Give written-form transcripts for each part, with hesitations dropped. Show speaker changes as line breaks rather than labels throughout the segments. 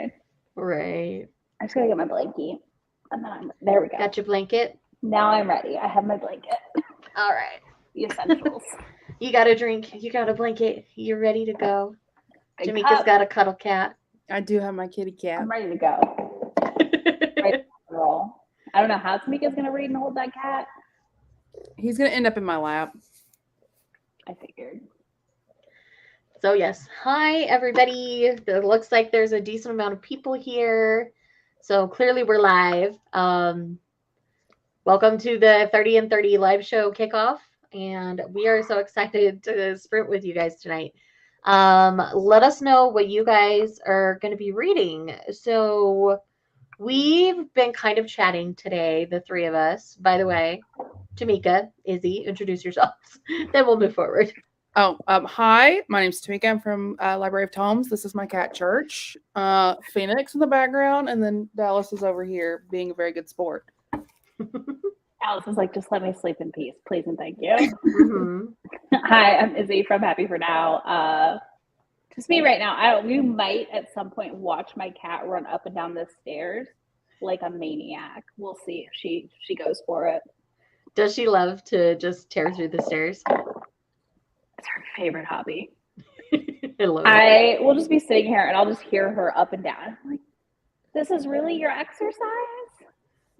fine.
Right.
I just gotta get my blankie. And then there we go.
Got your blanket?
Now I'm ready. I have my blanket.
All right.
The essentials.
You got a drink. You got a blanket. You're ready to go.
Big
Jamaica's
cup.
got a cuddle cat.
I do have my kitty cat.
I'm ready to go. Right, roll. I don't know how Tamika's gonna read and hold that cat.
He's gonna end up in my lap.
I figured.
So yes, hi everybody. It looks like there's a decent amount of people here. So clearly we're live. Welcome to the 30 and 30 live show kickoff. And we are so excited to sprint with you guys tonight. Let us know what you guys are going to be reading. So we've been kind of chatting today, the three of us. By the way, Tamika, Izzy, introduce yourselves. Then we'll move forward.
Hi, my name's Tamika. I'm from Library of Tomes. This is my cat, Church. Phoenix in the background, and then Dallas is over here being a very good sport.
Alice is like, just let me sleep in peace, please and thank you.
Mm-hmm.
Hi, I'm Izzy from Happy for Now. Just me right now. We might at some point watch my cat run up and down the stairs like a maniac. We'll see if she goes for it.
Does she love to just tear through the stairs?
It's her favorite hobby.
I love it.
I will just be sitting here and I'll just hear her up and down. I'm like, this is really your exercise?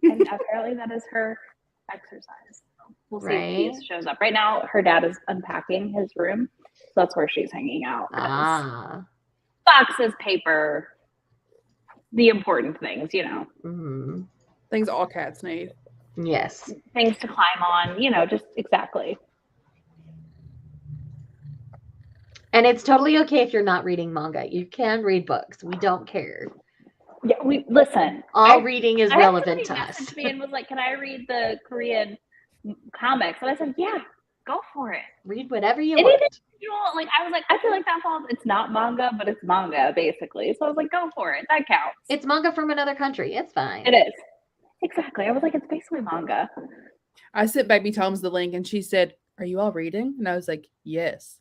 And apparently that is her exercise. So we'll see if Peace shows up. Right now, her dad is unpacking his room. So that's where she's hanging out. Boxes, paper, the important things, you know.
Mm-hmm.
Things all cats need.
Yes.
Things to climb on, you know, just exactly.
And it's totally okay if you're not reading manga. You can read books. We don't care.
Yeah, we listen.
All reading is relevant to us.
Messaged me and was like, "Can I read the Korean comics?" And I said, "Yeah, go for it.
Read whatever you want."
Like I was like, I feel like that falls. It's not manga, but it's manga basically. So I was like, "Go for it. That counts."
It's manga from another country. It's fine.
It is exactly. I was like, "It's basically manga."
I sent Baby Toms the link, and she said, "Are you all reading?" And I was like, "Yes."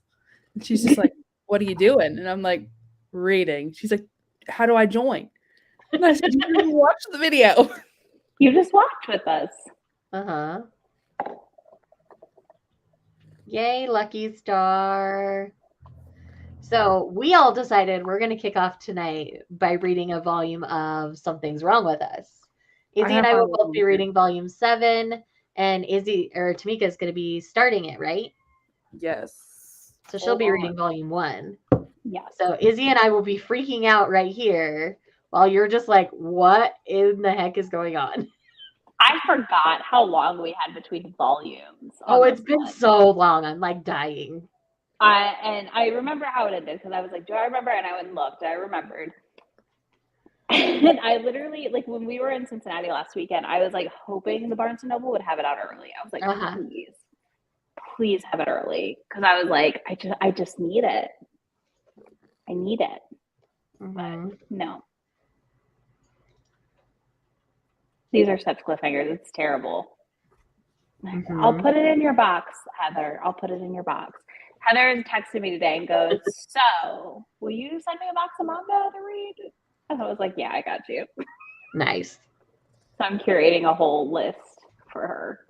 And she's just like, "What are you doing?" And I'm like, "Reading." She's like, "How do I join?" And I said, "You didn't watch the video.
You just watched with us."
Uh-huh. Yay, Lucky Star. So we all decided we're going to kick off tonight by reading a volume of Something's Wrong with Us. Izzy and I will both be reading volume 7, and Tamika is going to be starting it, right?
Yes.
So she'll be reading volume 1.
Yeah.
So Izzy and I will be freaking out right here while you're just like, what in the heck is going on?
I forgot how long we had between volumes.
Oh, it's been so long. I'm like dying.
I remember how it ended because I was like, do I remember? And I went and looked. I remembered. And I literally, like, when we were in Cincinnati last weekend, I was like hoping the Barnes & Noble would have it out early. I was like, please have it early. Because I was like, I just need it. I need it.
Mm-hmm.
But no. These are such cliffhangers. It's terrible. Mm-hmm. I'll put it in your box, Heather. I'll put it in your box. Heather texted me today and goes, so, will you send me a box of manga to read? And I was like, yeah, I got you.
Nice.
So I'm curating a whole list for her.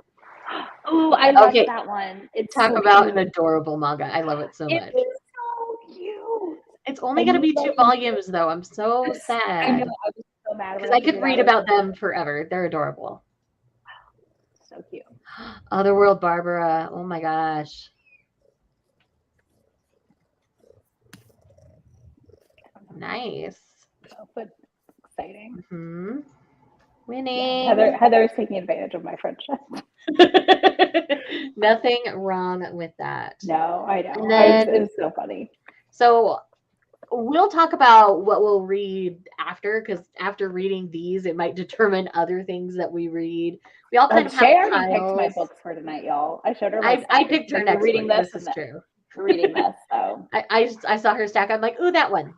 Oh, I love that one.
It's Talk about cute. An adorable manga. I love it so much.
It is so cute.
It's only going to be 2 volumes, though. I'm so sad.
I know. I was so mad.
Because I could read about them forever. They're adorable.
So cute.
Otherworld Barbara. Oh, my gosh. Nice.
But exciting.
Mm-hmm. Winning.
Yeah, Heather is taking advantage of my friendship.
Nothing wrong with that.
No, I know. It was so funny.
So we'll talk about what we'll read after, because after reading these, it might determine other things that we read. We all kind of have
already picked my books for tonight, y'all. I showed her.
I picked her next
reading
week.
This
is true.
Reading this, so
I saw her stack. I'm like, ooh, that one.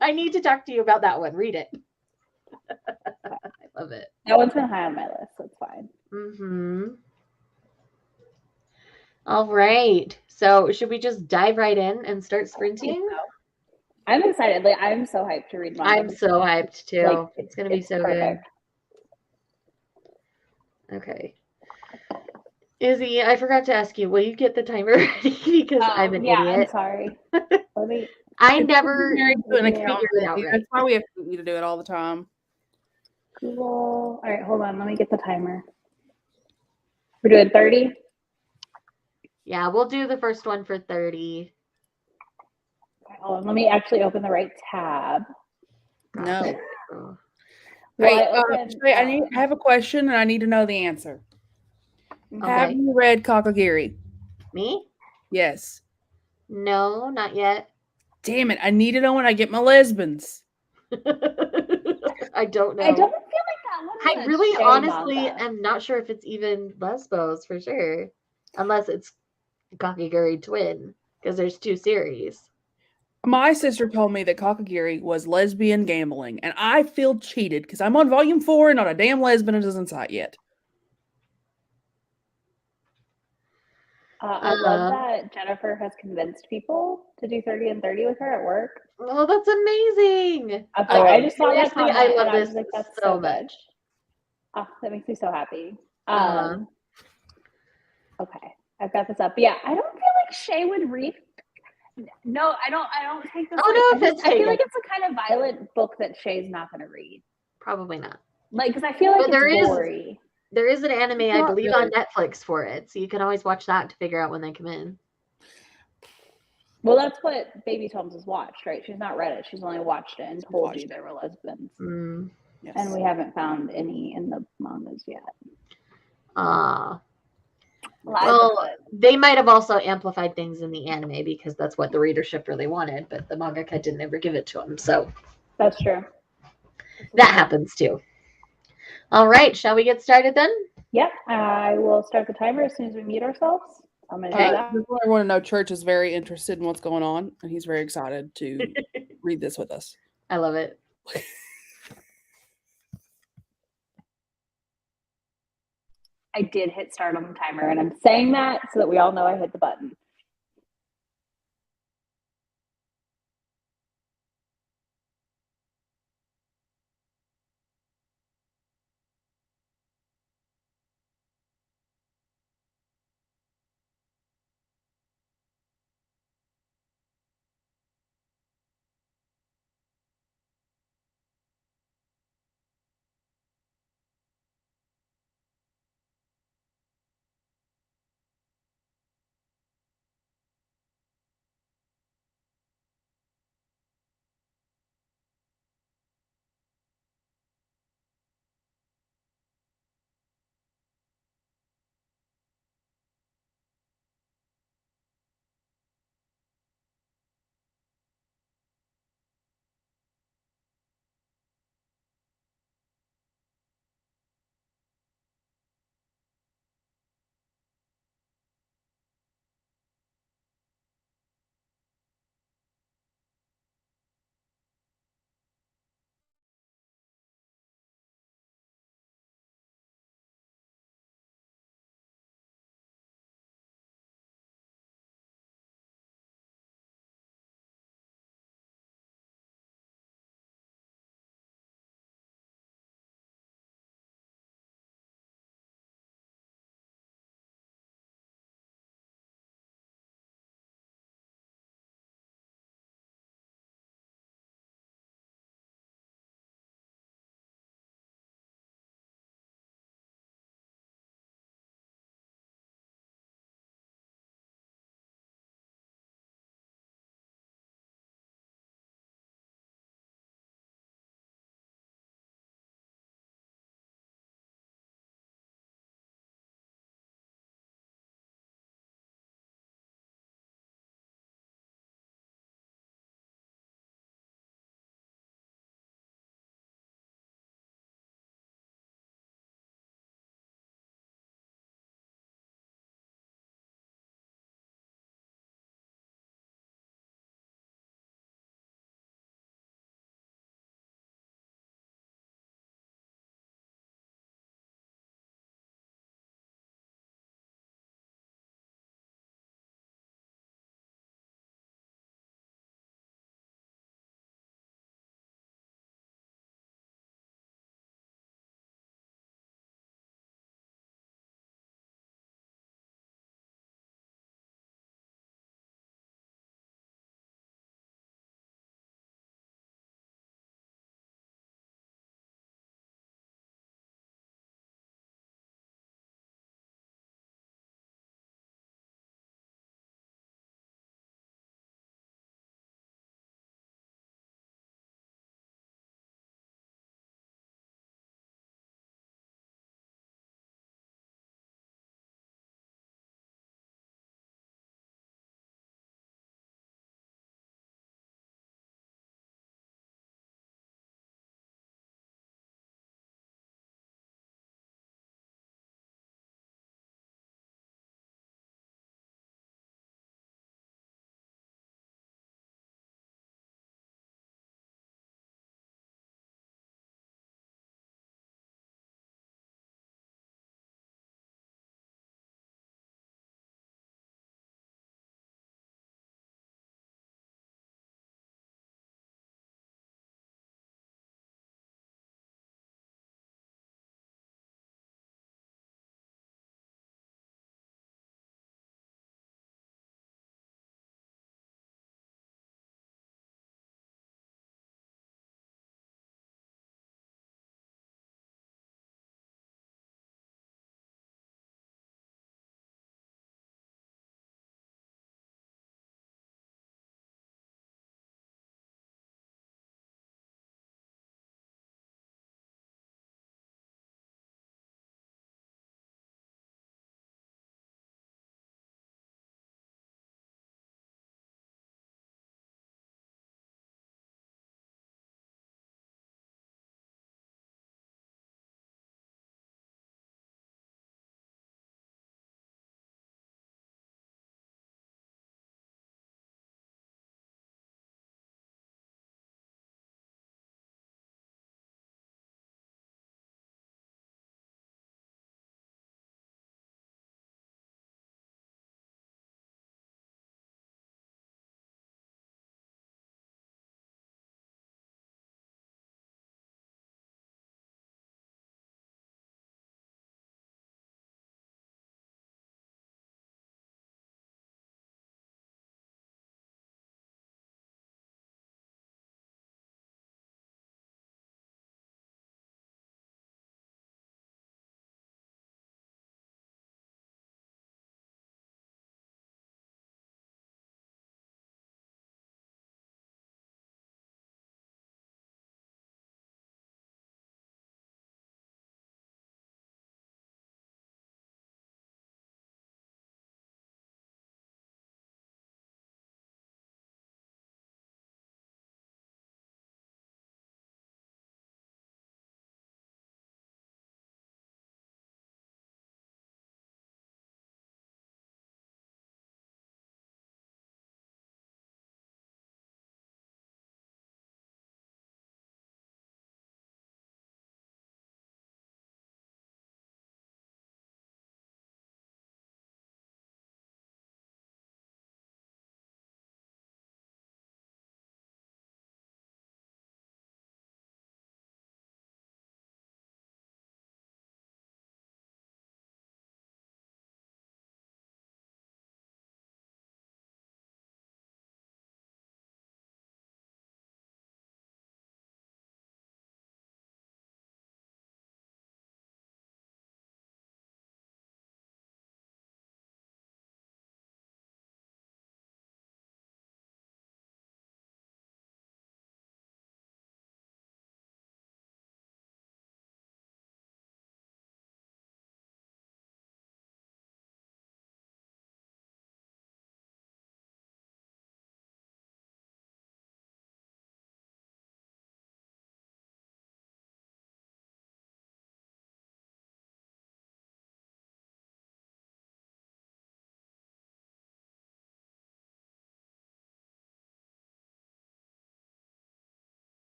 I need to talk to you about that one. Read it. I love it.
That one's been high on my list. That's fine.
Mm-hmm. All right. So should we just dive right in and start sprinting?
I'm excited. Like, I'm so hyped to read manga.
I'm so hyped too.
Like,
it's gonna be so
perfect.
good. Okay. Izzy, I forgot to ask you, will you get the timer ready? Because I'm an
yeah,
idiot.
I'm sorry. Let me.
I never
Married to an
figured
account,
it out right.
That's why we have to do it all the time.
Google. All right, hold on. Let me get the timer. We're doing 30.
Yeah, we'll do the first one for 30.
Okay, hold on. Let me actually open the right tab.
No.
Oh.
Well,
Hey,
I opened.
I have a question and I need to know the answer.
Okay.
Have you read Kakagiri?
Me?
Yes.
No, not yet.
Damn it! I need to know when I get my lesbians.
I don't know.
I don't feel like that one.
I really honestly am not sure if it's even lesbos for sure. Unless it's Kakiguri Twin, because there's 2 series.
My sister told me that Kakagiri was lesbian gambling, and I feel cheated because I'm on volume 4 and not a damn lesbian is in sight yet.
I love that Jennifer has convinced people to do 30 and 30 with her at work.
Oh, that's amazing.
I'm sorry, I just saw that
Seriously,
comment
I love
and I
this
was like, that's
so
so
much.
good. Oh, that makes me so happy. Okay, I've got this up. But yeah, I don't feel like Shay would read. No, I don't take this.
Oh, no,
I feel like it's the kind of violent book that Shay's not going to read.
Probably not.
Like, because I feel like
But
it's gory.
There is an anime, I
Not
believe,
really.
on Netflix for it, so you can always watch that to figure out when they come in.
Well, that's what Baby Tomes has watched, right? She's not read it. She's only watched it and told you there were lesbians.
Mm.
Yes.
And we haven't found any in the mangas yet.
Well, they might have also amplified things in the anime because that's what the readership really wanted, but the mangaka didn't ever give it to them, so.
That's true.
That happens too. All right, shall we get started then?
Yep, I will start the timer as soon as we mute ourselves. I'm going to do that.
Just want everyone to know Church is very interested in what's going on, and he's very excited to read this with us.
I love it.
I did hit start on the timer, and I'm saying that so that we all know I hit the button.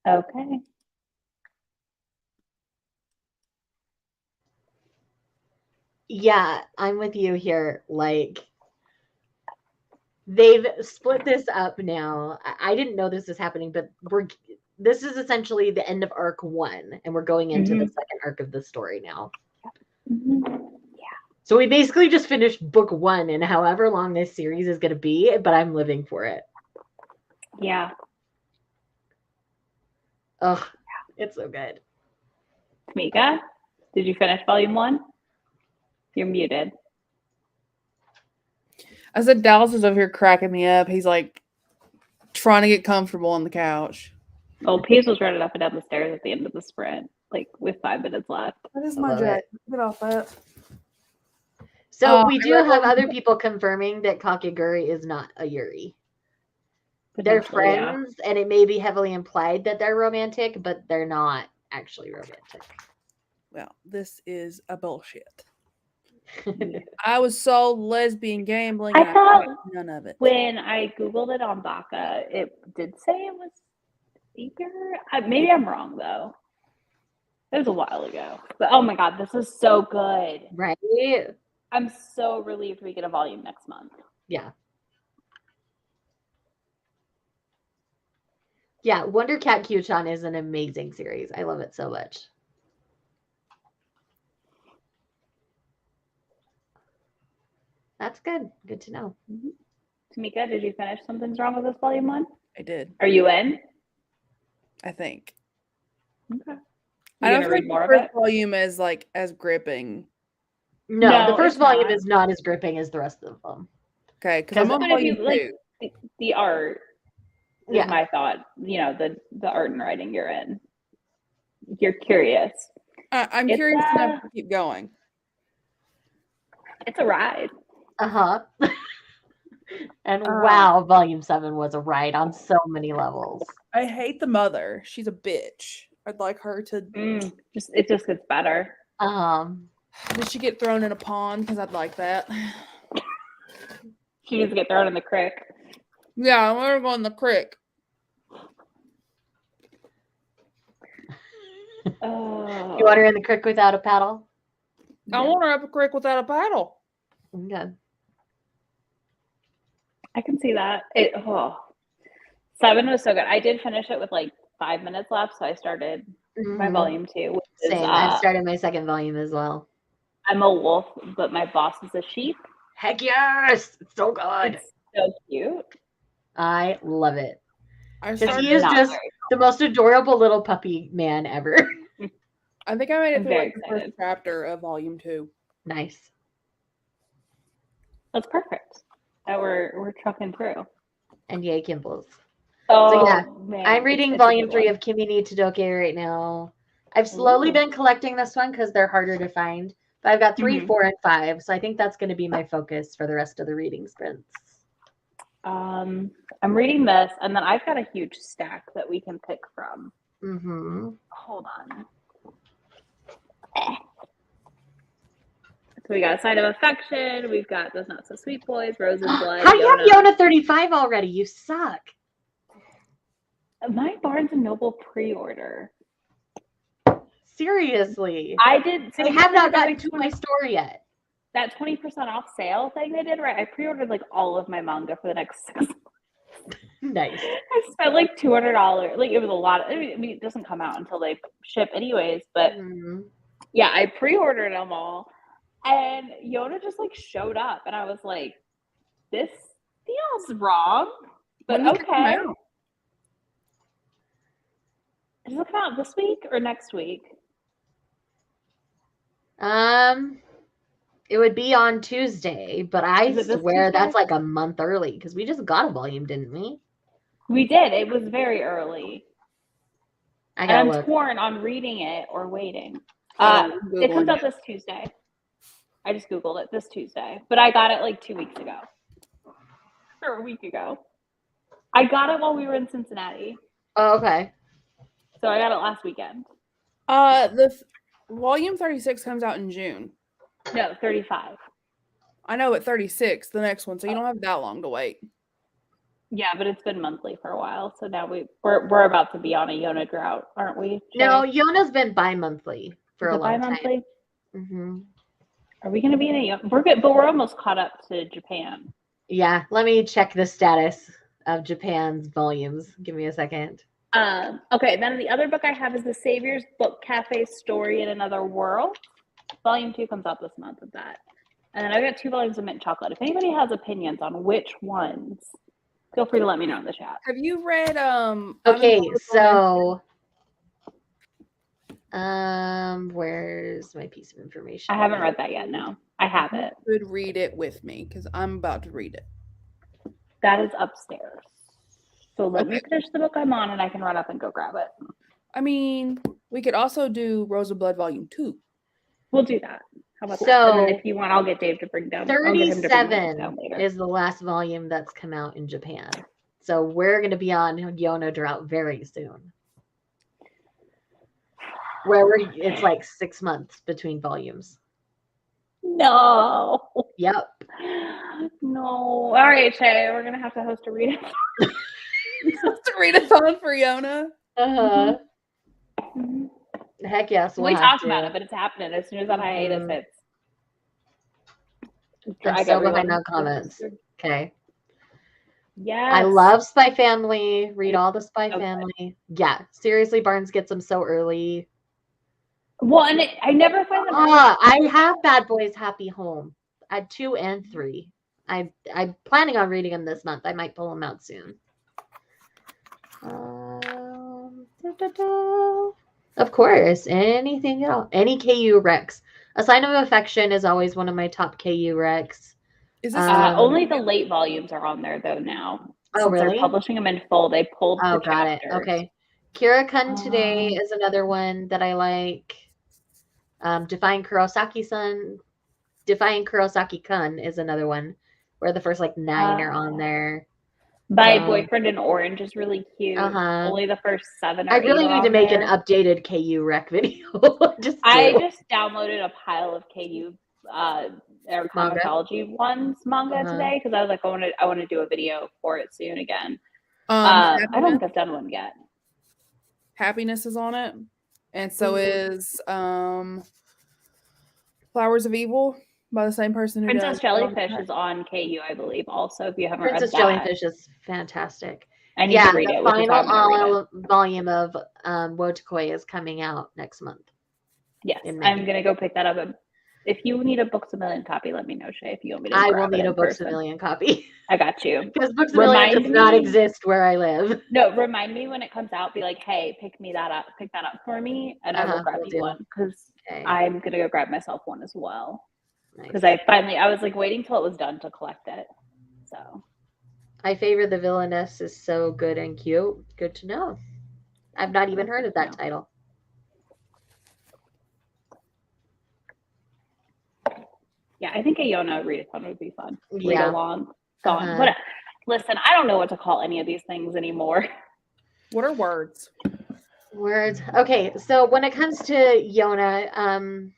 Okay.
Yeah, I'm with you here. Like, they've split this up now. I didn't know this was happening, but this is essentially the end of arc 1, and we're going into the second arc of the story now. So we basically just finished book 1, and however long this series is going to be, but I'm living for it.
Yeah.
Ugh, it's so good.
Tamika, did you finish volume 1? You're muted.
I said Dallas is over here cracking me up. He's like trying to get comfortable on the couch.
Well, Paige was running up and down the stairs at the end of the sprint, like with 5 minutes left.
That is
I
my
love
jacket.
it.
Get off that.
So we do have other people confirming that Kakegurui is not a Yuri. They're friends, and it may be heavily implied that they're romantic, but they're not actually romantic.
Well, this is a bullshit. I was sold lesbian gambling.
I thought
none of it.
When I Googled it on Baka, it did say it was Seeker. Maybe I'm wrong, though. It was a while ago. But oh my god, this is so good.
Right?
I'm so relieved we get a volume next month.
Yeah. Yeah, Wonder Cat Q-chan is an amazing series. I love it so much. That's good. Good to know.
Tamika, did you finish Something's Wrong with This volume 1?
I did.
Are you in?
I think.
Okay.
I don't
read
think
more
the
of
first
it?
volume is like as gripping.
No, the first
it's
volume
not.
is not as gripping as the rest of them.
Okay, because I'm on
But if
volume
you like
2.
the art, is
Yeah.
my thought. You know, the art and writing you're in. You're curious.
I'm
It's,
curious enough to keep going.
It's a ride.
Uh-huh. And wow, volume 7 was a ride on so many levels.
I hate the mother. She's a bitch. I'd like her to.
It just gets better.
Did she get thrown in a pond? Because I'd like that.
She needs to get thrown in the creek.
Yeah, I want her to go in the creek.
You want her in the creek without a paddle?
I want her up a creek without a paddle.
Okay.
I can see that. 7 was so good. I did finish it with like 5 minutes left, so I started my volume 2.
Same. I've started my second volume as well.
I'm a wolf, but my boss is a sheep.
Heck yes! It's so good.
It's so cute.
I love it.
Because
he is just the most adorable little puppy man ever.
I think I made it through like the first chapter of volume 2.
Nice.
That's perfect. That we're trucking through.
And yay, Kimball's.
Oh,
so yeah,
man,
I'm reading volume 3 of Kimi ni Todoke right now. I've slowly been collecting this one because they're harder to find. But I've got 3, 4, and 5. So I think that's going to be my focus for the rest of the reading sprints.
I'm reading this, and then I've got a huge stack that we can pick from. Hold on. So we got Sign of Affection. We've got Those Not So Sweet Boys, Roses Blood.
How do you have Yona 35 already? You suck.
My Barnes & Noble pre-order.
Seriously.
I did.
So I have not gotten to my store yet.
That 20% off sale thing they did, right? I pre-ordered like all of my manga for the next 6 months.
Nice.
I spent like $200. Like it was a lot. I mean, it doesn't come out until they ship anyways. But yeah, I pre-ordered them all. And Yona just like showed up. And I was like, this feels wrong. But okay. Does it come out this week or next week?
It would be on Tuesday, but I swear
Tuesday?
that's like a month early because we just got a volume, didn't we?
We did. It was very early. I'm torn on reading it or waiting. It comes out this Tuesday. I just Googled it this Tuesday, but I got it like 2 weeks ago or a week ago. I got it while we were in Cincinnati.
Oh, okay.
So I got it last weekend.
The volume 36 comes out in June.
No, 35.
I know, at 36, the next one, so you don't have that long to wait.
Yeah, but it's been monthly for a while, so now we're about to be on a Yona drought, aren't we?
No,
Shay?
Yona's been bi-monthly for
Is
a
it
long time.
bi-monthly?
Hmm.
Are we going to be in a Yona? We're good, but we're almost caught up to Japan.
Yeah, let me check the status of Japan's volumes. Give me a second.
Okay, then the other book I have is The Savior's Book Cafe Story in Another World. Volume 2 comes out this month of that. And then I've got 2 volumes of Mint Chocolate. If anybody has opinions on which ones, feel free to let me know in the chat.
Have you read
Okay, so where's my piece of information?
I haven't read that yet, no. I have it.
You could read it with me because I'm about to read it.
That is upstairs. So let me finish the book I'm on and I can run up and go grab it.
I mean, we could also do Rose of Blood Volume 2.
We'll do that. How about that?
So
And then if you want, I'll get Dave to bring down. I'll get him to bring those
37
down later.
is the last volume that's come out in Japan. So we're going to be on Yona drought very soon. It's like 6 months between volumes.
No.
Yep.
No. All right, Shay, we're gonna have to host a read.
To read a phone for Yona.
Uh-huh.
Mhm.
Heck yes.
We talked about it, but it's happening as soon as that hiatus hits.
I'm so behind on comments. Okay.
Yes.
I love Spy Family. Read all the Spy Family. Yeah. Seriously, Barnes gets them so early.
Well, and I never find them.
I have Bad Boys Happy Home. I had 2 and 3. I'm planning on reading them this month. I might pull them out soon. Of course, anything else? Any KU Rex. A Sign of Affection is always one of my top KU Rex.
Is this
only the late volumes are on there though now?
Oh,
Since
really?
They're publishing them in full. They pulled the
got
chapters.
it. Okay. Kira-kun Today is another one that I like. Defying Kurosaki-kun is another one where the first like 9 are on there.
My Boyfriend in Orange is really cute. Only the first 7 or 8
I really need to make an updated KU rec video. I
just downloaded a pile of KU comicsology manga today because I was like, I want to do a video for it soon again. I don't think I've done one yet.
Happiness is on it, and so is Flowers of Evil by the same person who
Princess Jellyfish is on KU, I believe. Also, if you haven't read that,
Princess Jellyfish is fantastic.
I need to read it.
The final volume of Wotakoi is coming out next month.
Yes, I'm gonna go pick that up. If you need a Books a Million copy, let me know, Shay. If you want me to,
I will need a Books a Million copy.
I got you.
Because Books a Million does not exist where I live.
No, remind me when it comes out. Be like, hey, pick that up for me, and I will grab you one because I'm gonna go grab myself one as well. Because I was like waiting till it was done to collect it. So
I favor the Villainess is so good and cute. Good to know. I've not even heard of that title.
Yeah, I think a Yona readathon would be fun.
Yeah.
Read along. Listen, I don't know what to call any of these things anymore.
What are words?
Words. Okay, so when it comes to Yona,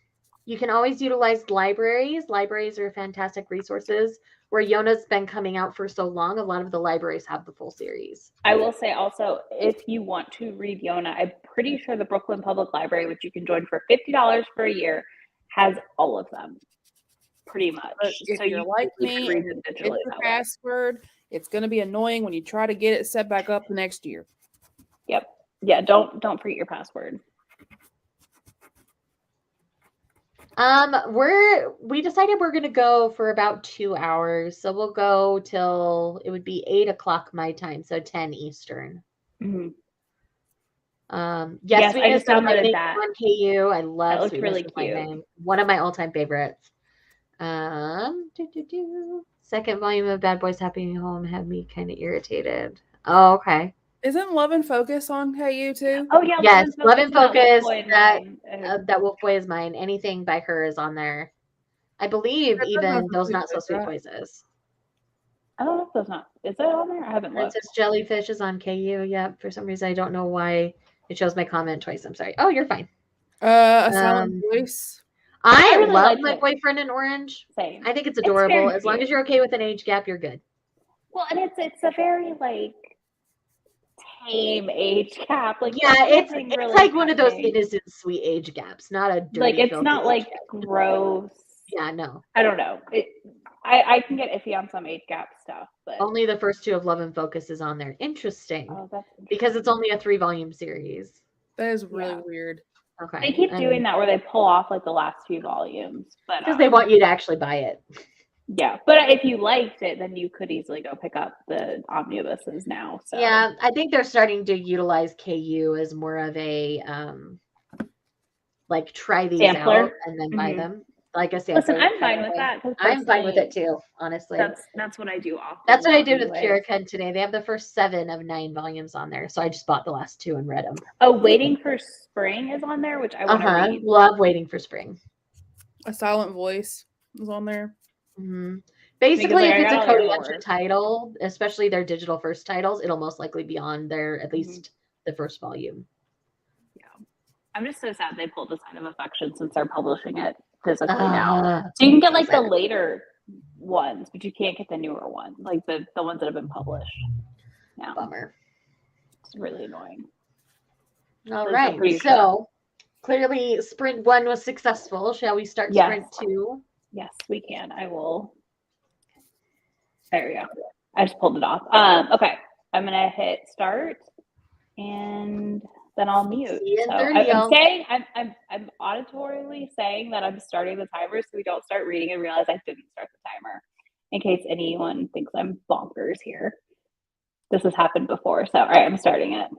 you can always utilize libraries. Libraries are fantastic resources. Where Yona's been coming out for so long, a lot of the libraries have the full series.
I will say also, if you want to read Yona, I'm pretty sure the Brooklyn Public Library, which you can join for $50 for a year, has all of them. Pretty much.
If you're like me, it's your password. It's going to be annoying when you try to get it set back up the next year.
Yep. Yeah. Don't forget your password.
We decided we're going to go for about 2 hours. So we'll go till it would be 8 o'clock my time. So 10 Eastern.
Mm-hmm.
Yes,
I just downloaded that
on KU. I love
it. Looks really cute.
One of my all-time favorites. Second volume of Bad Boys Happy Home had me kind of irritated. Oh, okay.
Isn't Love and Focus on KU too?
Oh yeah.
Yes, Love and Focus. That Wolf Boy is mine. Anything by her is on there. I believe even Those Not So Sweet Boys is.
I don't know if those not. Is that on there? I haven't looked.
Princess Jellyfish is on KU. Yeah, for some reason I don't know why it shows my comment twice. I'm sorry. Oh, you're fine.
A Silent Voice.
I really love My Boyfriend in Orange.
Same.
I think it's adorable. As long as you're okay with an age gap, you're good.
Well, and it's a very like tame age gap. Like
Yeah,
there's
it's
nothing really
like one of those
happening.
innocent, sweet age gaps, not a
Like
dirty,
it's
filthy
not
age
like
gap.
gross.
Yeah, no.
I don't know. I can get iffy on some age gap stuff, but
Only the first two of Love and Focus is on there. Interesting.
oh, that's
Because it's
interesting.
only a 3-volume series.
That is really
Yeah.
weird.
Okay.
They keep doing that where they pull off like the last few volumes, but
Because they want you to actually buy it.
yeah. But if you liked it, then you could easily go pick up the omnibuses now. So
Yeah, I think they're starting to utilize KU as more of a like try these
sampler.
out and then buy
Mhm.
them. Like a
Listen,
sampler.
I'm
kind
fine
of
with
way.
that because
I'm fine with it
personally,
too, honestly.
that's what I do often.
That's what I did with
anyways.
Kirakan today. They have the first 7 of 9 volumes on there, so I just bought the last 2 and read them.
Oh, Waiting for Spring is on there, which I want to read.
Love Waiting for Spring.
A Silent Voice is on there.
Mm-hmm. Basically,
like,
if it's a
I got all your
Kodansha
horror.
title, especially their digital first titles, it'll most likely be on there at least the first volume.
Yeah, I'm just so sad they pulled the Sign of Affection since they're publishing it physically now. So you can get like the later ones, but you can't get the newer ones, like the ones that have been published. Yeah,
Bummer.
it's really annoying.
All right, so clearly Sprint 1 was successful. Shall we start
Yes.
Sprint 2?
Yes, we can. I will. There we go. I just pulled it off. Okay, I'm gonna hit start, and then I'll mute.
See you in
So
30,
I'm
y'all.
saying I'm auditorily saying that I'm starting the timer, so we don't start reading and realize I didn't start the timer. In case anyone thinks I'm bonkers here, this has happened before. So all right, I'm starting it.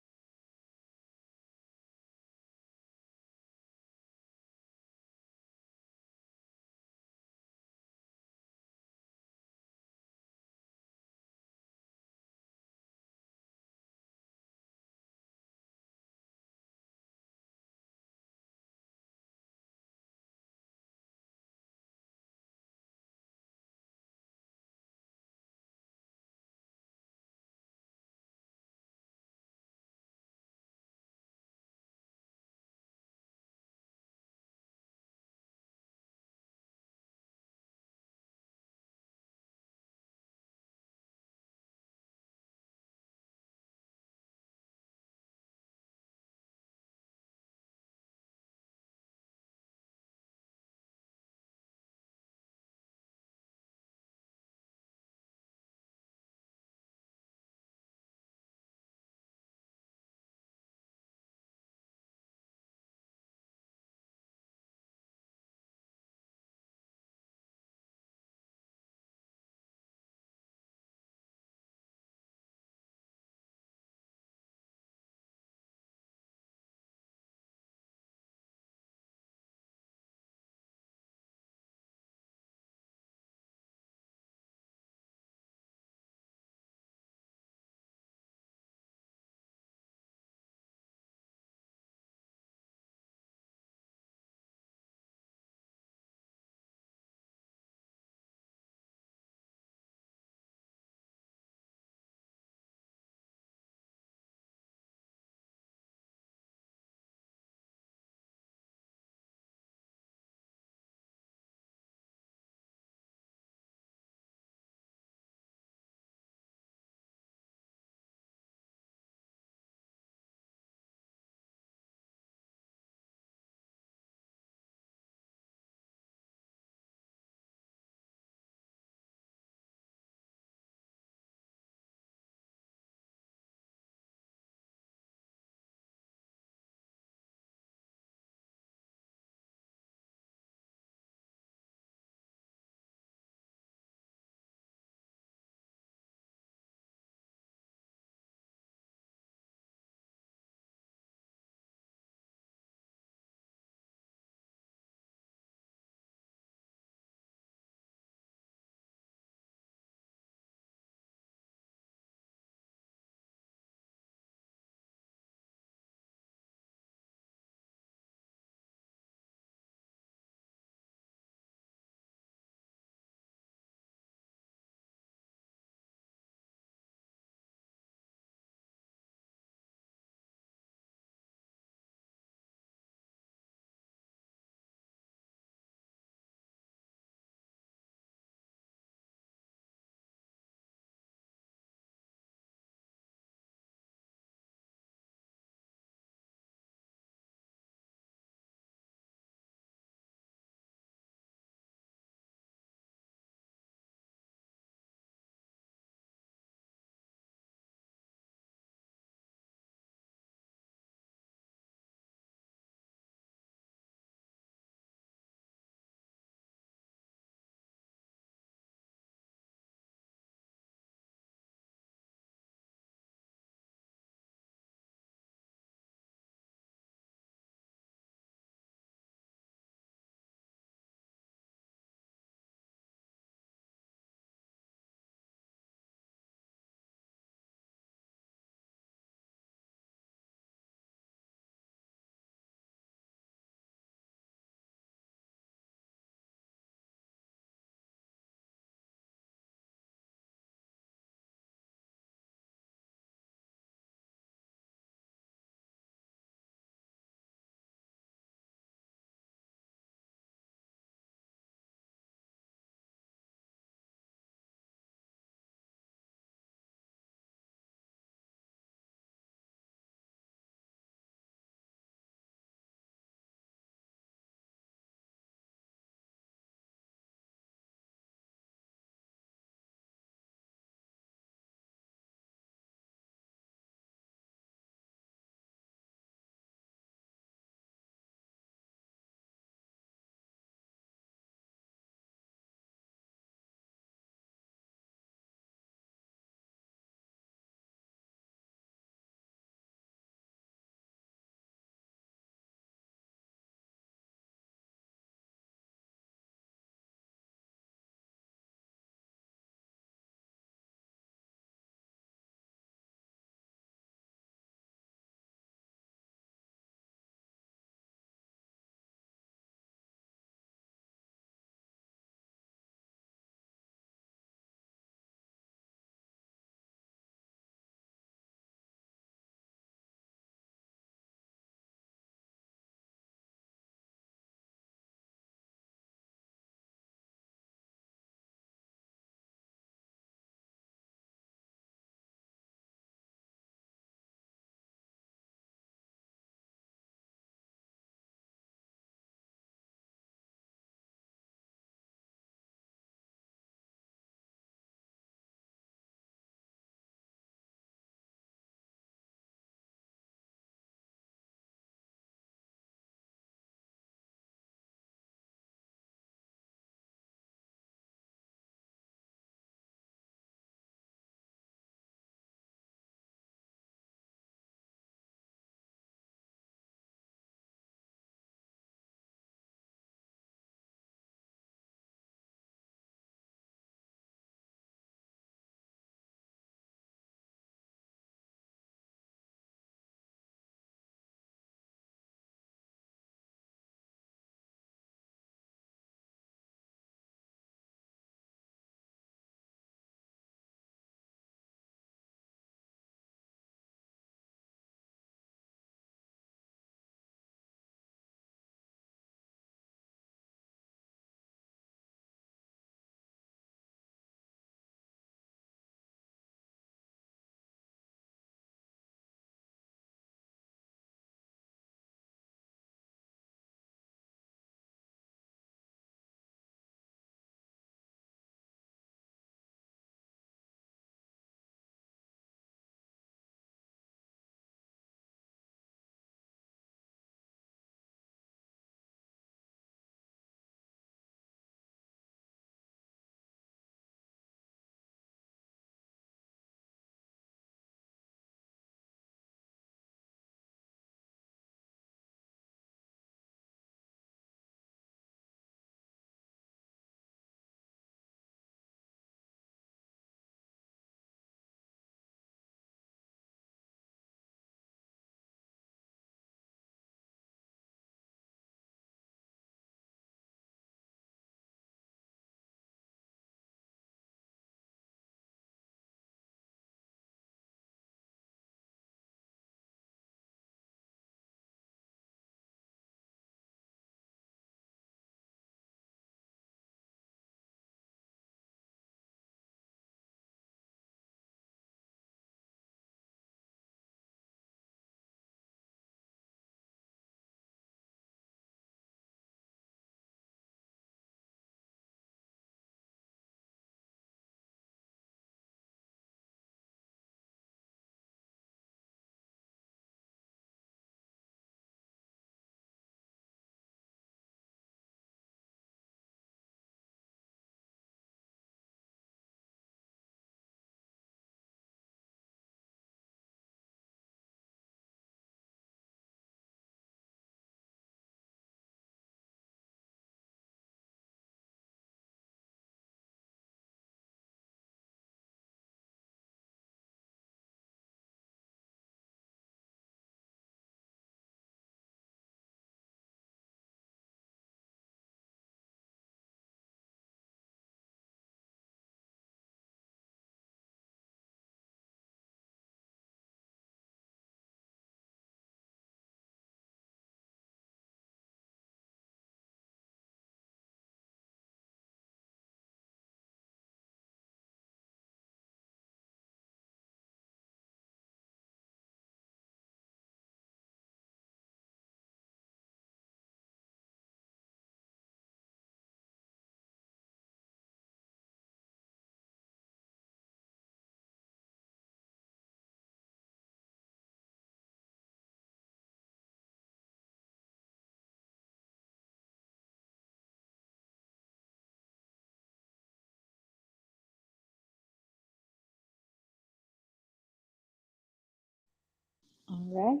All right.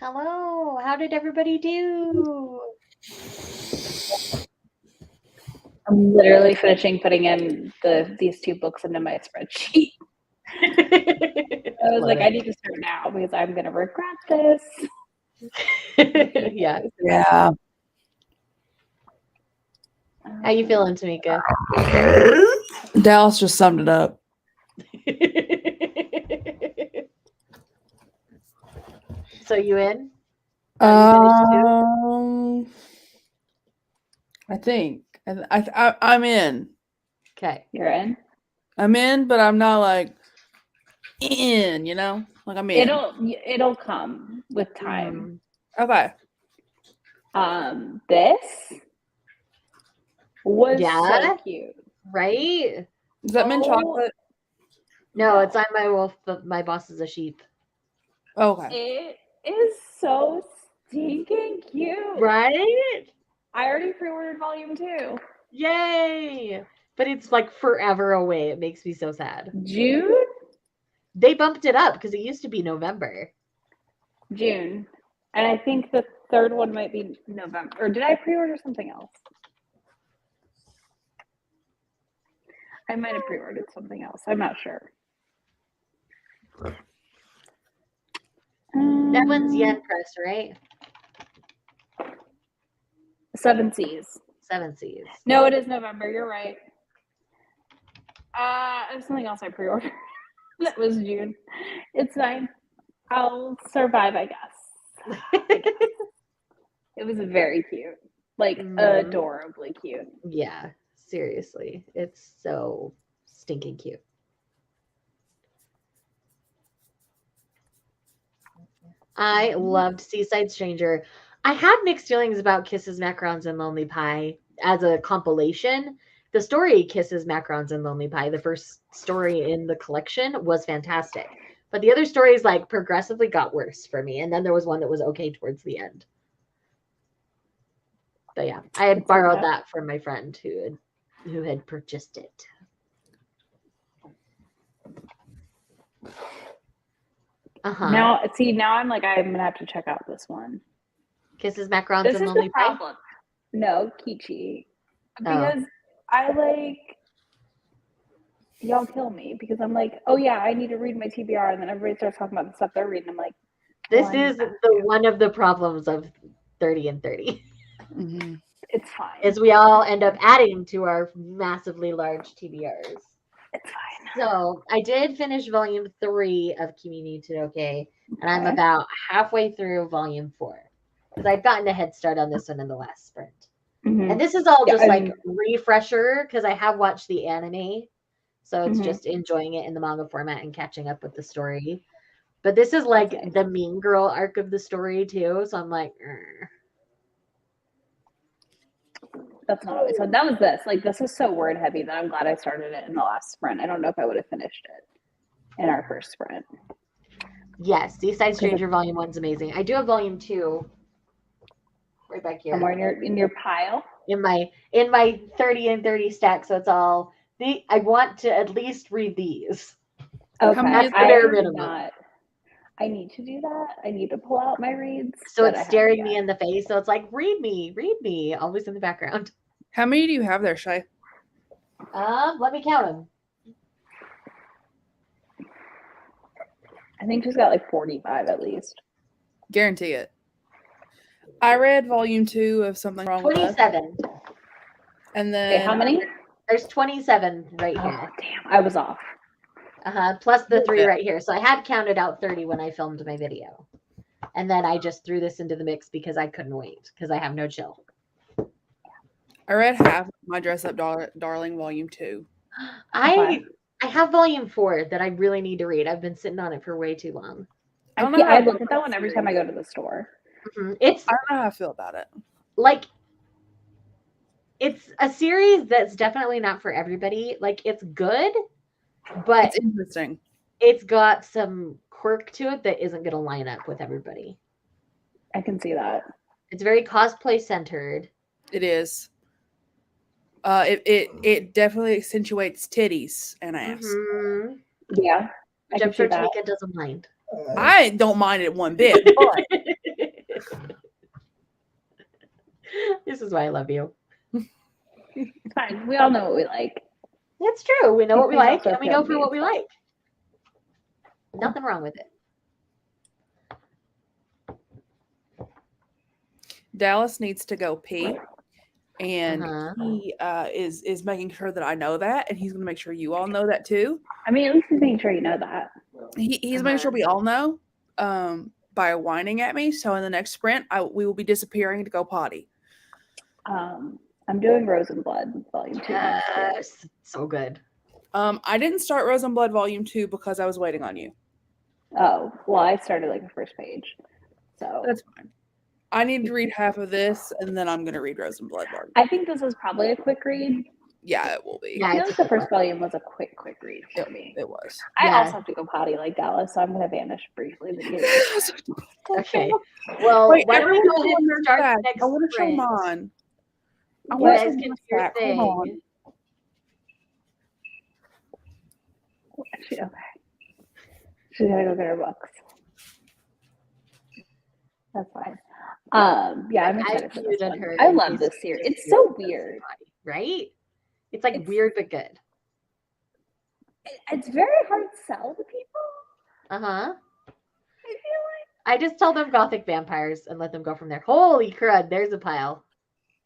Hello. How did everybody do?
I'm literally finishing putting in these 2 books into my spreadsheet. I was like, I need to start now because I'm gonna regret this.
Yeah.
Yeah.
How you feeling, Tamika?
Dallas just summed it up.
So you in? You finished too?
I think I'm in.
Okay.
You're in.
I'm in, but I'm not like in. You know, like I'm in.
It'll come with time.
Okay.
This was
Yeah.
so cute.
Right?
Is that mint chocolate?
No, it's I'm my wolf, but my boss is a sheep.
Okay.
It is so stinking cute.
Right?
I already pre-ordered volume 2.
Yay! But it's like forever away. It makes me so sad.
June?
They bumped it up because it used to be November.
June. And I think the 3rd one might be November. Or did I pre-order something else? I might have pre-ordered something else. I'm not sure.
That one's Yen Press, right?
7 Seas.
7 Seas.
No, it is November. You're right. There's something else I pre-ordered. That was June. It's fine. I'll survive, I guess. It was very cute. Like, adorably cute.
Yeah, seriously. It's so stinking cute. I loved Seaside Stranger. I had mixed feelings about Kisses, Macarons, and Lonely Pie as a compilation. The story Kisses, Macarons, and Lonely Pie, the first story in the collection, was fantastic. But the other stories like progressively got worse for me. And then there was one that was okay towards the end. But yeah, I had borrowed that from my friend who had purchased it.
Now I'm like, I'm gonna have to check out this one.
Kisses, Macarons,
This
and
is
Lonely
the
Pie?
problem. No, Kichi. Because I like, y'all kill me because I'm like, oh yeah, I need to read my TBR, and then everybody starts talking about the stuff they're reading. I'm like,
this is one of the problems of 30 and 30.
Mm-hmm.
It's fine.
Is we all end up adding to our massively large TBRs.
It's fine.
So I did finish volume 3 of Kimi ni Todoke, and I'm about halfway through volume 4 because I've gotten a head start on this one in the last sprint. And this is all just like refresher because I have watched the anime, so it's just enjoying it in the manga format and catching up with the story. But this is like the mean girl arc of the story too, so I'm like,
That's not always fun. That was this. Like, this was so word heavy that I'm glad I started it in the last sprint. I don't know if I would have finished it in our first sprint.
Yes, Seaside Stranger Volume 1's amazing. I do have Volume 2 right back here.
Somewhere in your pile?
In my 30 and 30 stack, so it's all I want to at least read these.
Okay.
That's the bare minimum.
I need to do that. I need to pull out my reads.
So it's staring me in the face. So it's like, read me, always in the background.
How many do you have there, Shay?
Let me count them.
I think she's got like 45 at least.
Guarantee it. I read volume 2 of Something Wrong with Us.
27.
And then
how many?
There's 27 right here.
Oh, damn, I was off.
Plus the 3 right here. So I had counted out 30 when I filmed my video. And then I just threw this into the mix because I couldn't wait because I have no chill.
I read half of My Dress Up Darling volume 2.
I have volume 4 that I really need to read. I've been sitting on it for way too long.
I look at that one every time I go to the store.
Mm-hmm.
I don't know how I feel about it.
Like, it's a series that's definitely not for everybody. Like, it's good, but
it's interesting.
It's got some quirk to it that isn't going to line up with everybody.
I can see that.
It's very cosplay centered.
It is. It definitely accentuates titties and ass.
Mhm.
Yeah, I
Which I'm
can see
sure
that.
Tamika doesn't mind.
I don't mind it one bit, but
This is why I love you.
It's fine. We all know what we like.
It's true. We know what we
These
like,
also
and we
feel
go for what we
beautiful.
like. Nothing wrong with it.
Dallas needs to go pee, and
Uh-huh.
he is making sure that I know that, and he's going to make sure you all know that too.
I mean, at least he's making sure you know that.
He's making sure we all know by whining at me. So in the next sprint, we will be disappearing to go potty.
I'm doing Rose and Blood Volume 2 next year.
Yes. So good.
I didn't start Rose and Blood Volume 2 because I was waiting on you.
Oh, well, I started like the first page. So
That's fine. I need to read half of this, and then I'm going to read Rose and Blood Volume.
I think this is probably a quick read.
Yeah, it will be.
Yeah,
I feel like the first volume was a quick read for me.
It was.
I
Yeah.
also have to go potty like Dallas, so I'm going to vanish briefly.
Okay. Well,
Wait,
why don't we
everyone's
go ahead
doing
and
their
start
stack.
the next
I want to show
sprint?
mine. I
You
want
guys
to
can
show
do your
my stack. Hold on.
thing.
Okay. She's going to go get her books. That's fine. Yeah, I'm excited for this one.
her
I
in
love
case
this
you
series.
just
It's
hear
so
it.
weird.
Right? It's like
It's-
weird but good.
It's very hard to sell to people.
Uh-huh.
I feel like.
I just tell them gothic vampires and let them go from there. Holy crud, there's a pile.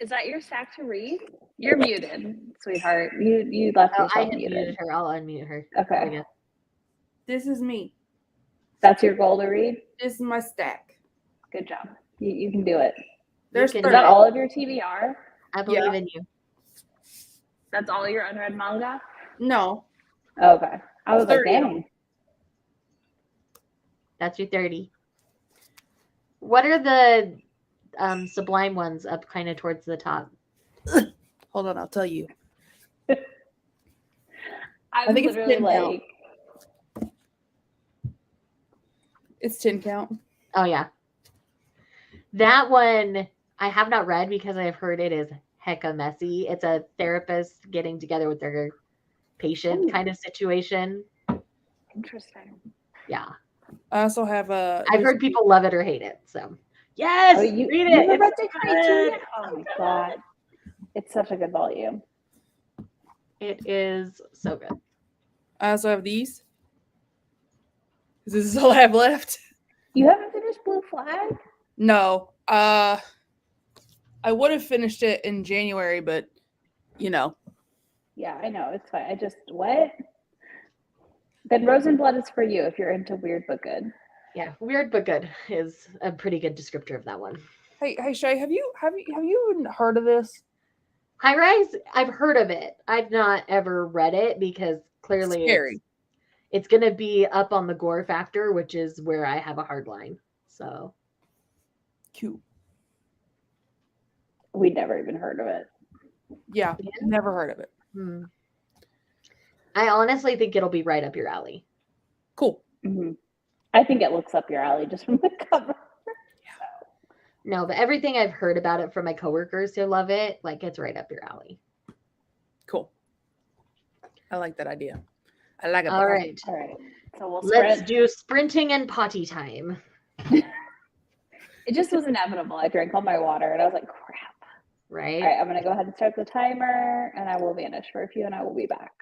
Is that your stack to read? You're muted, sweetheart. You left
Oh, I
yourself
had
muted.
muted her. I'll unmute her.
Okay.
This is me.
That's your goal to read?
This is my stack.
Good job. You can do it.
There's
can
Is
30.
that all of your TBR?
I believe
Yeah.
in you.
That's all your unread manga?
No.
Okay. I was like,
30.
dang.
That's your 30. What are the sublime ones up kind of towards the top?
Hold on, I'll tell you.
I'm
think it's
literally
10 count.
like,
It's 10 count.
Oh, yeah. That one I have not read because I've heard it is hecka messy. It's a therapist getting together with their patient kind of situation.
interesting.
Yeah.
I also have a.
I've heard people love it or hate it. So, yes,
Oh, you
read
you
it.
haven't read
It's
the 22
good.
yet? Oh my god. It's such a good volume.
It is so good.
I also have these. This is all I have left.
You haven't finished Blue Flag?
No. I would have finished it in January, but you know.
Yeah, I know. It's fine. I just, what? Then Rose and Blood is for you if you're into weird but good.
Yeah, weird but good is a pretty good descriptor of that one.
Hey Shay, have you even heard of this?
High Rise, I've heard of it. I've not ever read it because clearly
Scary.
it's going to be up on the gore factor, which is where I have a hard line. So
Cute.
We'd never even heard of it.
Yeah, never heard of it.
I honestly think it'll be right up your alley.
Cool.
Mm-hmm. I think it looks up your alley just from the cover.
No, but everything I've heard about it from my coworkers who love it, like it's right up your alley.
Cool. I like that idea. I like it.
All right.
All right. So we'll
Let's
sprint.
do sprinting and potty time.
It just was inevitable. I drank all my water and I was like, crap.
Right?
All right, I'm going to go ahead and start the timer and I will vanish for a few and I will be back.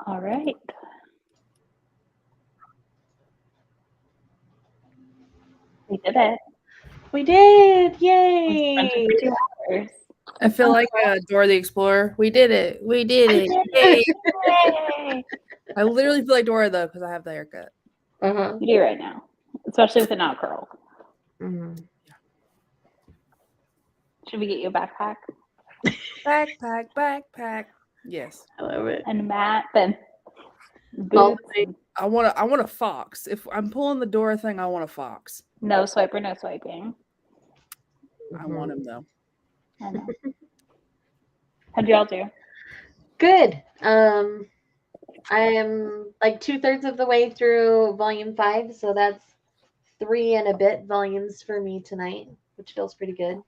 All right. We did it.
We did!
We
Yay!
spent it for 2 hours.
I feel like Dora the Explorer. We did it. We did it. Yay.
Yay!
I literally feel like Dora though because I have the haircut.
Uh-huh.
You do right now, especially with the knot curl.
Mhm.
Should we get you a backpack?
Backpack. Yes.
I love it.
And a mat and
Well,
boots.
I want a fox. If I'm pulling the Dora thing, I want a fox.
No swiper, no swiping.
I want him though.
I know. How'd y'all do?
Good. I am like 2/3 of the way through volume 5, so that's 3 and a bit volumes for me tonight, which feels pretty good.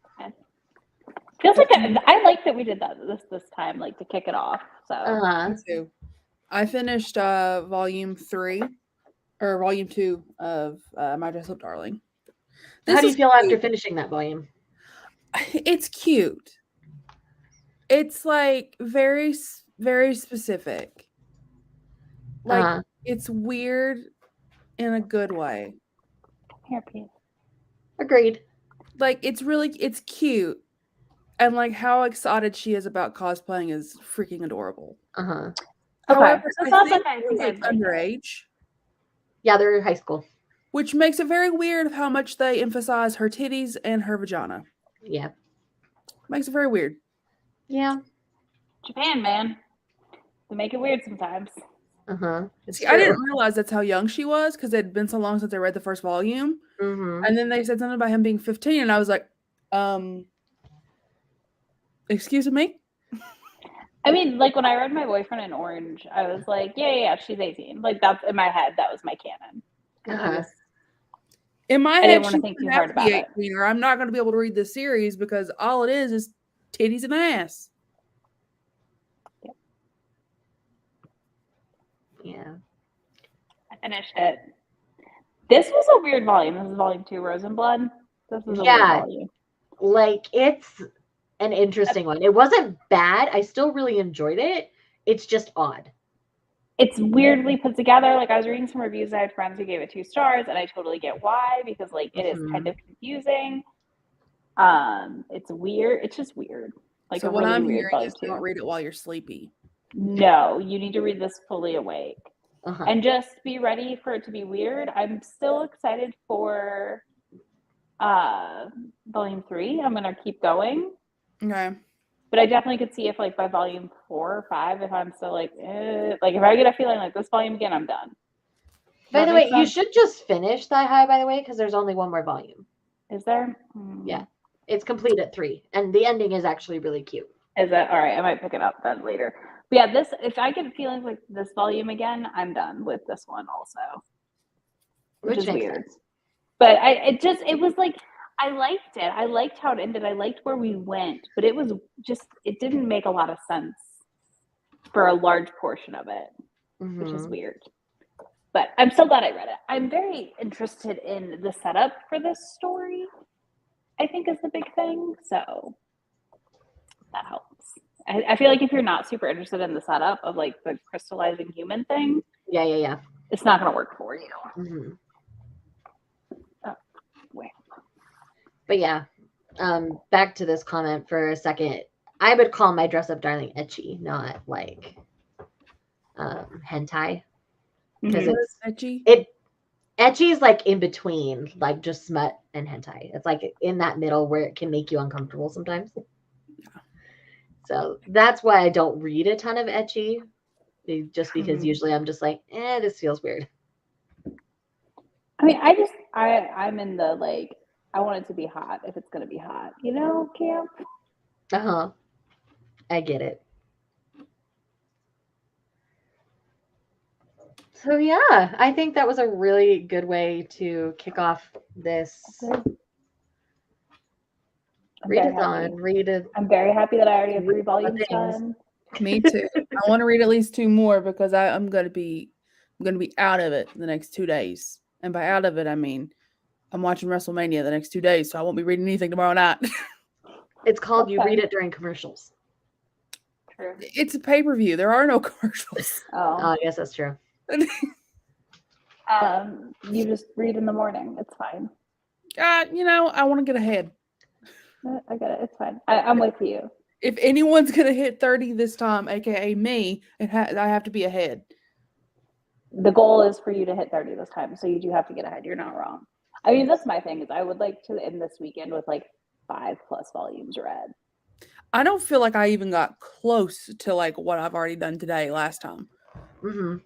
Feels like I like that we did that this time, like to kick it off. So
Me too. I finished volume 3 or volume 2 of My Dress Up Darling.
How do you
is
feel
cute.
after finishing that volume?
It's cute. It's like very specific. Like it's weird in a good way.
here, please.
Agreed.
Like it's cute. And like how excited she is about cosplaying is freaking adorable.
Uh-huh.
However,
So
I
sounds
think
like I
she's
think
like
I'd like
underage.
Yeah, they're in high school.
Which makes it very weird how much they emphasize her titties and her vagina.
Yeah.
Makes it very weird.
Yeah.
Japan, man. They make it weird sometimes.
Uh-huh.
See, I didn't realize that's how young she was because it had been so long since I read the first volume.
Mm-hmm.
And then they said something about him being 15, and I was like, excuse me?
I mean, like when I read My Boyfriend in Orange, I was like, yeah, she's 18. Like that's in my head, that was my canon.
Uh-huh.
In my
I
head,
didn't want
she
to think too
doesn't
hard
have to be
about it.
18, or I'm not going to be able to read this series because all it is titties and ass.
Yep.
Yeah.
I finished it. This was a weird volume. This is volume 2, Rose and Blood. This was a weird volume.
Like it's an interesting one. It wasn't bad. I still really enjoyed it. It's just odd.
It's weirdly put together. Like I was reading some reviews. I had friends who gave it 2 stars, and I totally get why because like it is kind of confusing. It's weird. It's just weird. Like
so
a
what
really
I'm
weird
hearing
volume
is
2.
don't read it while you're sleepy.
No, you need to read this fully awake. And just be ready for it to be weird. I'm still excited for volume 3. I'm gonna keep going.
Okay.
But I definitely could see if like by volume 4 or 5, if I'm still like if I get a feeling like this volume again, I'm done.
By the way, you should just finish Thigh High, by the way, because there's only one more volume.
Is there?
Yeah. It's complete at 3. And the ending is actually really cute.
Is it? All right, I might pick it up then later. But yeah, this if I get feelings like this volume again, I'm done with this one also. Which is
makes
weird.
sense.
But it was like I liked it. I liked how it ended. I liked where we went, but it was just it didn't make a lot of sense for a large portion of it, which is weird. But I'm so glad I read it. I'm very interested in the setup for this story, I think is the big thing. So that helps. I feel like if you're not super interested in the setup of like the crystallizing human thing,
yeah,
it's not going to work for you. Oh, wait.
But yeah, back to this comment for a second. I would call My Dress Up Darling ecchi, not like hentai. Because it's
ecchi.
Ecchi is like in between, like just smut and hentai. It's like in that middle where it can make you uncomfortable sometimes. Yeah. So that's why I don't read a ton of ecchi, just because usually I'm just like, this feels weird.
I mean, I'm in the like, I want it to be hot if it's going to be hot, camp.
I get it. So yeah, I think that was a really good way to kick off this readathon.
I'm very happy that I already have 3 volumes done.
Me too. I want to read at least 2 more because I'm gonna be out of it the next 2 days. And by out of it, I mean I'm watching WrestleMania the next 2 days, so I won't be reading anything tomorrow night.
It's called You Read It During Commercials.
true.
It's a pay-per-view. There are no commercials.
Oh,
Oh,
I guess that's true.
you just read in the morning. It's fine.
I want to get ahead.
I get it. It's fine. I'm with you.
If anyone's gonna hit 30 this time, aka me, I have to be ahead.
The goal is for you to hit 30 this time, so you do have to get ahead. You're not wrong. I mean, that's my thing. Is I would like to end this weekend with like 5+ volumes read.
I don't feel like I even got close to like what I've already done today last time.
Mm-hmm.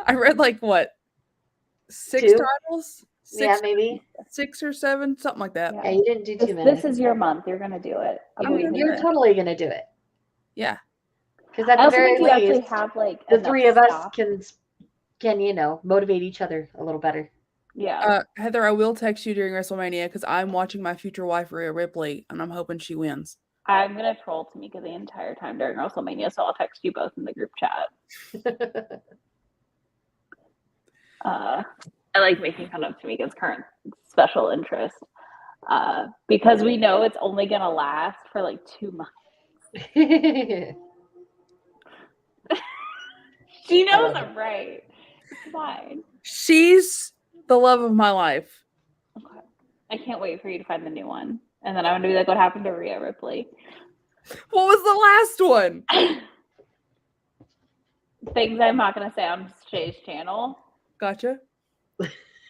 I read like what 6
2?
titles?
Yeah, maybe.
6 or 7, something like that.
Yeah, you didn't do too many.
This is your month. You're gonna do it.
You're totally gonna do it.
Yeah.
Because at
I
the
also
very
think you actually
least,
have like
the
enough
3 of us
stuff.
can motivate each other a little better.
Yeah.
Heather, I will text you during WrestleMania because I'm watching my future wife Rhea Ripley, and I'm hoping she wins.
I'm gonna troll Tamika the entire time during WrestleMania, so I'll text you both in the group chat. I like making fun of Tamika's current special interest because we know it's only gonna last for like 2 months. She knows I'm right. It's fine.
She's the love of my life.
Okay. I can't wait for you to find the new one. And then I'm gonna be like, what happened to Rhea Ripley?
What was the last one?
Things I'm not gonna say on Shay's channel.
Gotcha.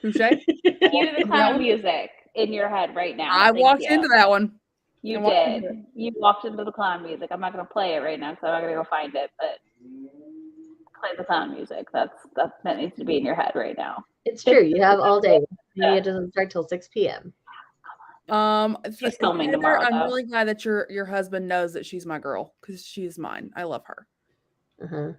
Touche.
Cue the clown music in your head right now.
I walked into that one.
You did. You walked into the clown music. I'm not gonna play it right now because I'm not gonna go find it, but play the clown music. That needs to be in your head right now.
It's true. You have all day. Maybe it doesn't start till 6 p.m.
She's filming
Heather,
tomorrow.
I'm really glad that your husband knows that she's my girl because she is mine. I love her.
Uh-huh.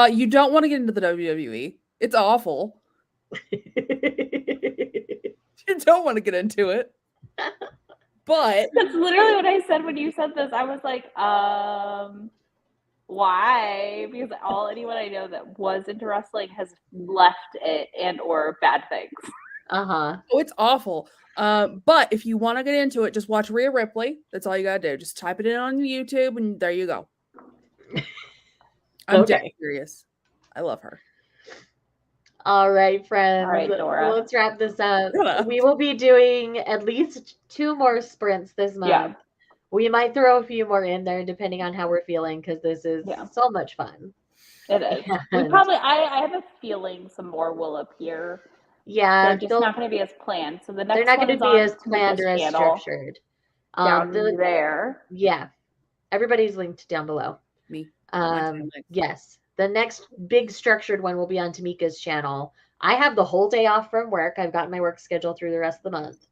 You don't want to get into the WWE. It's awful. You don't want to get into it. But
that's literally what I said when you said this. I was like, why? Because anyone I know that was into wrestling has left it and or bad things.
Uh-huh.
Oh, it's awful. But if you want to get into it, just watch Rhea Ripley. That's all you gotta do. Just type it in on YouTube and there you go. I'm dead serious. I love her.
All right, friends.
All right, Dora.
Let's wrap this up. We will be doing at least 2 more sprints this month.
Yeah.
We might throw a few more in there depending on how we're feeling because this is so much fun.
It is. We probably I have a feeling some more will appear.
Yeah.
They're just not going to be as planned. So the next
they're not
going to
be as planned or as structured.
Down there.
Yeah. Everybody's linked down below.
Me.
Yes. The next big structured one will be on Tamika's channel. I have the whole day off from work. I've got my work schedule through the rest of the month.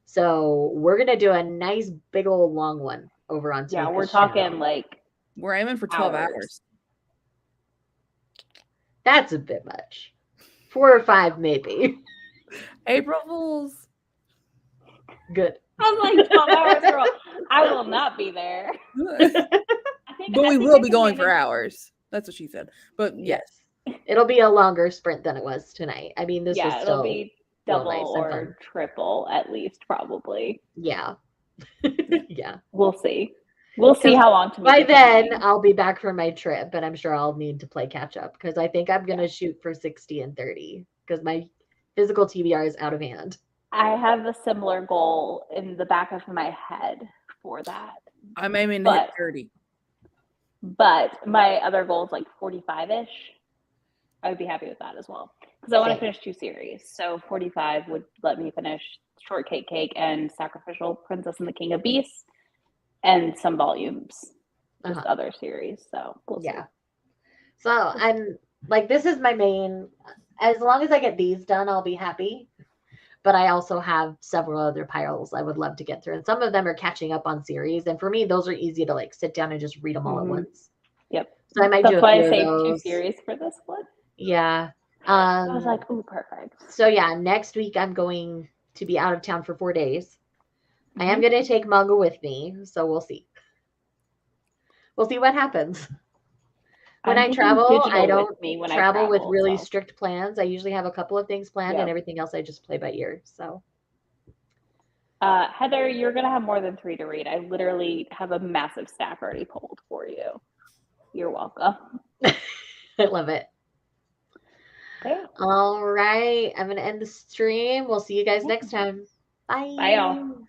So we're going to do a nice big old long one over on Tamika's channel.
Yeah, we're talking like...
We're aiming for 12 hours.
That's a bit much. 4 or 5 maybe.
April Fools.
Good.
I was like, 12 hours, girl. I will not be there.
But we will be going for hours. That's what she said. But yes.
It'll be a longer sprint than it was tonight. I mean, this was still...
it'll be double or triple at least, probably.
Yeah. Yeah.
We'll see. We'll see how long to
by then I'll be back from my trip, but I'm sure I'll need to play catch up because I think I'm going to shoot for 60 and 30 because my physical TBR is out of hand.
I have a similar goal in the back of my head for that.
I'm aiming to hit 30.
But my other goal is like 45-ish. I would be happy with that as well because I want to finish 2 series. So 45 would let me finish Shortcake Cake and Sacrificial Princess and the King of Beasts and some volumes, just other series. So we'll see.
So I'm like, this is my main. As long as I get these done, I'll be happy. But I also have several other piles I would love to get through, and some of them are catching up on series. And for me, those are easy to like sit down and just read them all at once.
Yep.
So I might
That's
do a
why
few
I
of
saved
those.
2 series for this one.
Yeah.
I was like, ooh, perfect.
So yeah, next week I'm going to be out of town for 4 days. I am going to take Manga with me, so we'll see. We'll see what happens. When I travel, I don't travel with really strict plans. I usually have a couple of things planned and everything else I just play by ear. So
Heather, you're going to have more than 3 to read. I literally have a massive stack already pulled for you. You're welcome.
I love it.
Okay.
All right. I'm going to end the stream. We'll see you guys
Yeah.
next time. Bye.
Bye, y'all.